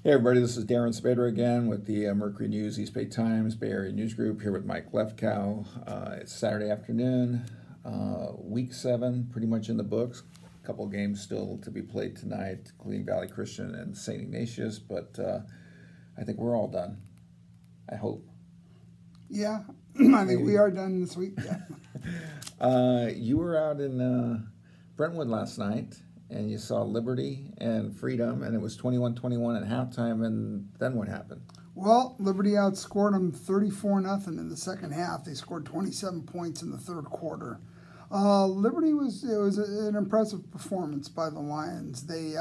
Hey everybody, this is Darren Sabedra again with the Mercury News East Bay Times Bay Area News Group here with Mike Lefkow. It's Saturday afternoon, week 7 pretty much in the books. A couple games still to be played tonight, including Valley Christian and St. Ignatius, but I think we're all done. I hope. Yeah, I think we are done this week. Yeah. You were out in Brentwood last night, and you saw Liberty and Freedom, and it was 21-21 at halftime, and then what happened? Well, Liberty outscored them 34-0 in the second half. They scored 27 points in the third quarter. Liberty was an impressive performance by the Lions. They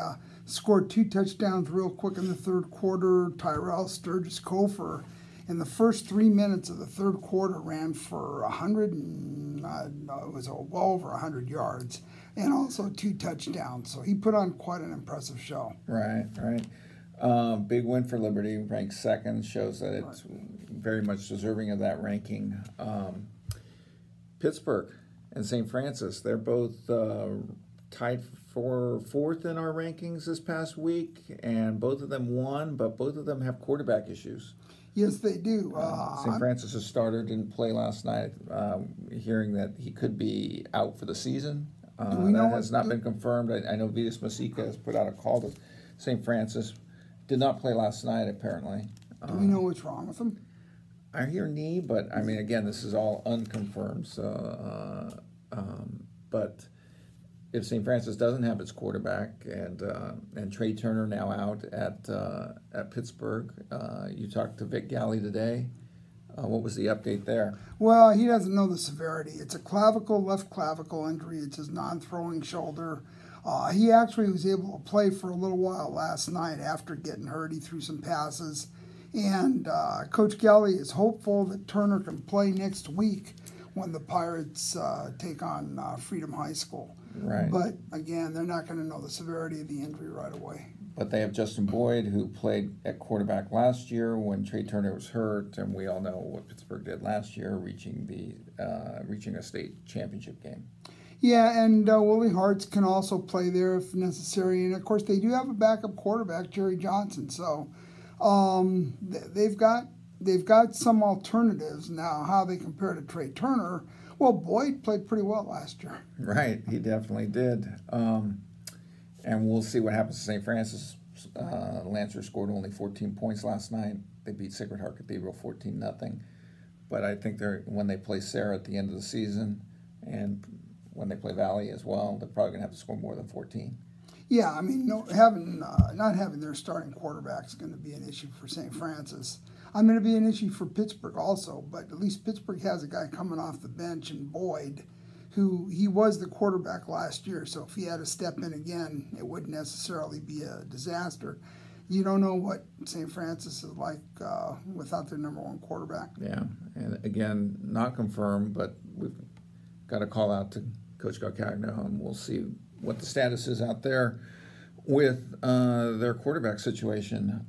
scored 2 touchdowns real quick in the third quarter. Tyrell Sturgis-Kofer in the first 3 minutes of the third quarter ran for well over 100 yards and also 2 touchdowns. So he put on quite an impressive show. Right. Big win for Liberty, ranked second, shows that it's very much deserving of that ranking. Pittsburg and St. Francis, they're both tied for 4th in our rankings this past week, and both of them won, but both of them have quarterback issues. Yes, they do. St. Francis' starter didn't play last night, hearing that he could be out for the season. That has not been confirmed. I know Vitas Masica has put out a call to St. Francis. Did not play last night, apparently. Do we know what's wrong with him? I hear knee, but I mean, again, this is all unconfirmed. So, but if St. Francis doesn't have its quarterback and Trey Turner now out at Pittsburgh, you talked to Vic Galley today. What was the update there? Well, he doesn't know the severity. It's a left clavicle injury. It's his non-throwing shoulder. He actually was able to play for a little while last night after getting hurt. He threw some passes. And Coach Galley is hopeful that Turner can play next week when the Pirates take on Freedom High School. Right. But, again, they're not going to know the severity of the injury right away. But they have Justin Boyd, who played at quarterback last year when Trey Turner was hurt, and we all know what Pittsburgh did last year, reaching a state championship game. Yeah, and Willie Hartz can also play there if necessary. And, of course, they do have a backup quarterback, Jerry Johnson. So they've got some alternatives. Now, how they compare to Trey Turner, well, Boyd played pretty well last year. Right, he definitely did. And we'll see what happens to St. Francis. Lancers scored only 14 points last night. They beat Sacred Heart Cathedral 14-0. But I think when they play Sarah at the end of the season, and when they play Valley as well, they're probably going to have to score more than 14. Yeah, I mean, not having their starting quarterback is going to be an issue for St. Francis. I'm going to be an issue for Pittsburgh also, but at least Pittsburgh has a guy coming off the bench in Boyd, who he was the quarterback last year, so if he had to step in again, it wouldn't necessarily be a disaster. You don't know what St. Francis is like without their number 1 quarterback. Yeah, and again, not confirmed, but we've got to call out to Coach Galcagno, and we'll see what the status is out there with their quarterback situation.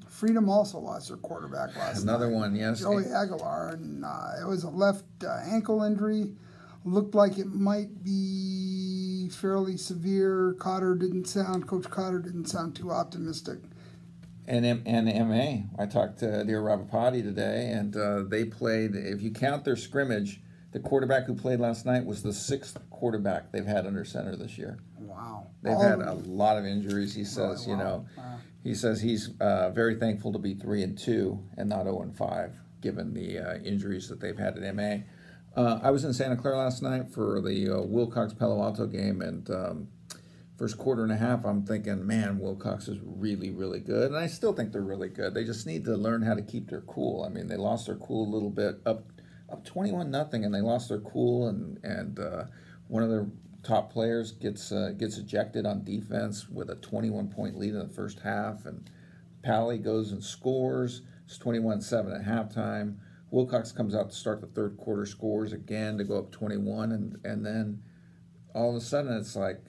Freedom also lost their quarterback last night. Another one, yes. Joey Aguilar, and it was a left ankle injury. Looked like it might be fairly severe. Coach Cotter didn't sound too optimistic. And MA, I talked to Dear Ravapati today, and they played, if you count their scrimmage, the quarterback who played last night was the 6th quarterback they've had under center this year. Wow. They've had a lot of injuries. He says, he says he's very thankful to be 3-2 and not 0-5, given the injuries that they've had at MA. I was in Santa Clara last night for the Wilcox-Palo Alto game, and first quarter and a half, I'm thinking, man, Wilcox is really, really good. And I still think they're really good. They just need to learn how to keep their cool. I mean, they lost their cool a little bit, up 21-0, and they lost their cool, and one of their top players gets ejected on defense with a 21-point lead in the first half, and Pally goes and scores. It's 21-7 at halftime. Wilcox comes out to start the third quarter, scores again to go up 21, and then all of a sudden it's like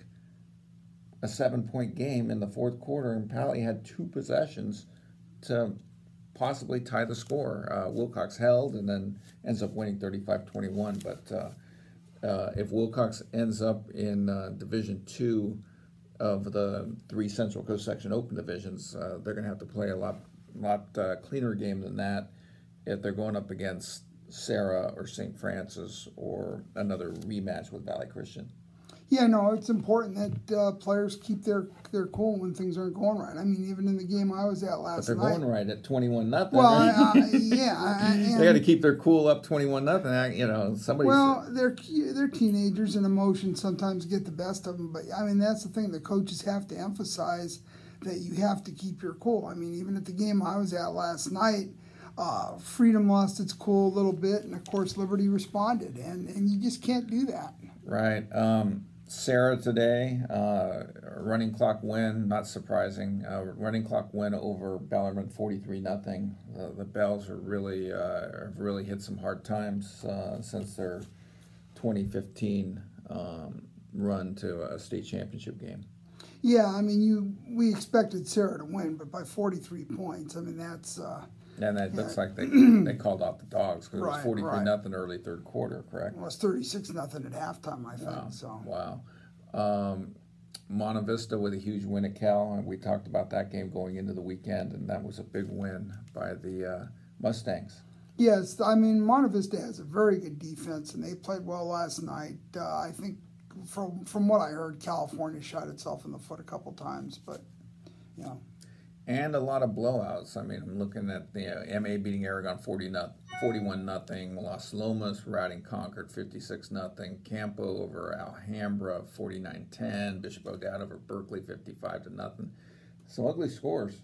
a 7-point game in the fourth quarter, and Pally had 2 possessions to possibly tie the score. Wilcox held and then ends up winning 35-21, but if Wilcox ends up in Division II of the 3 Central Coast Section Open divisions. They're going to have to play a lot cleaner game than that if they're going up against Sarah or St. Francis or another rematch with Valley Christian. Yeah, no, it's important that players keep their cool when things aren't going right. I mean, even in the game I was at last night. But they're going right at 21-0. Well, yeah. They got to keep their cool up 21-0. You know, somebody. Well, they're teenagers, and emotions sometimes get the best of them. But I mean, that's the thing. The coaches have to emphasize that you have to keep your cool. I mean, even at the game I was at last night, Freedom lost its cool a little bit, and of course Liberty responded, and you just can't do that. Right. Sarah today, running clock win, not surprising. Running clock win over Bellarmine 43-0. The Bells are really have really hit some hard times since their 2015 run to a state championship game. Yeah, I mean, we expected Sarah to win, but by 43 points, I mean, that's... and that looks like they called off the Dogs because it was 43-0 early third quarter, correct? Well, it was 36-0 at halftime, I think. Wow. Monte Vista with a huge win at Cal, and we talked about that game going into the weekend, and that was a big win by the Mustangs. Yes, I mean, Monte Vista has a very good defense, and they played well last night. I think from what I heard, California shot itself in the foot a couple times, but, you know. And a lot of blowouts. I mean, I'm looking at the MA beating Aragon 41-0, Las Lomas routing Concord 56-0, Campo over Alhambra 49-10, Bishop O'Dowd over Berkeley 55-0. Some ugly scores.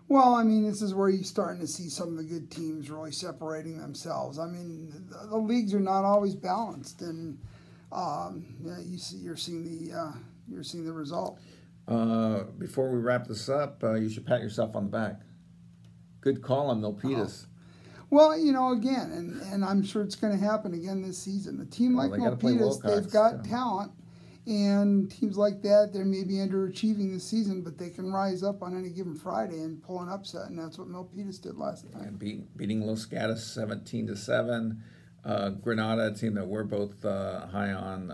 Well, I mean, this is where you're starting to see some of the good teams really separating themselves. I mean, the leagues are not always balanced, and you're seeing the result. Before we wrap this up, you should pat yourself on the back. Good call on Milpitas. Well, you know, again, and I'm sure it's going to happen again this season. A team like Milpitas, they've got talent, and teams like that, they may be underachieving this season, but they can rise up on any given Friday and pull an upset, and that's what Milpitas did last night. And beating Los Gatos 17-7. Granada, a team that we're both high on,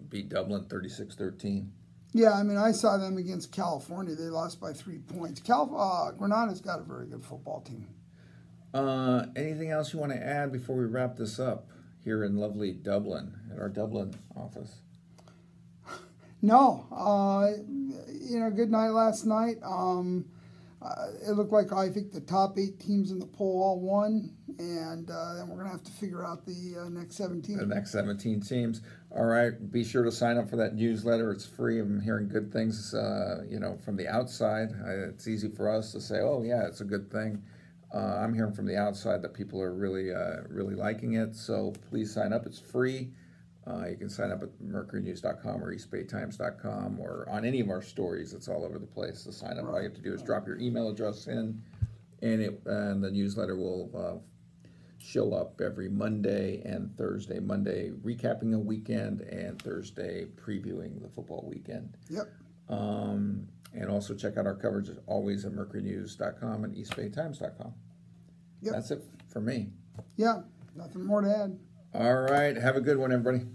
beat Dublin 36-13. Yeah, I mean, I saw them against California. They lost by 3 points. Granada's got a very good football team. Anything else you want to add before we wrap this up here in lovely Dublin, at our Dublin office? No. Good night last night. It looked like I think the top 8 teams in the poll all won, and then we're going to have to figure out the next 17. The next 17 teams. All right, be sure to sign up for that newsletter. It's free. I'm hearing good things, from the outside. It's easy for us to say, oh, yeah, it's a good thing. I'm hearing from the outside that people are really, really liking it, so please sign up. It's free. You can sign up at mercurynews.com or eastbaytimes.com or on any of our stories. It's all over the place to sign up. All you have to do is drop your email address in, and the newsletter will show up every Monday and Thursday. Monday recapping a weekend, and Thursday previewing the football weekend. Yep. And also check out our coverage as always at mercurynews.com and eastbaytimes.com. Yep. That's it for me. Yeah, nothing more to add. All right. Have a good one, everybody.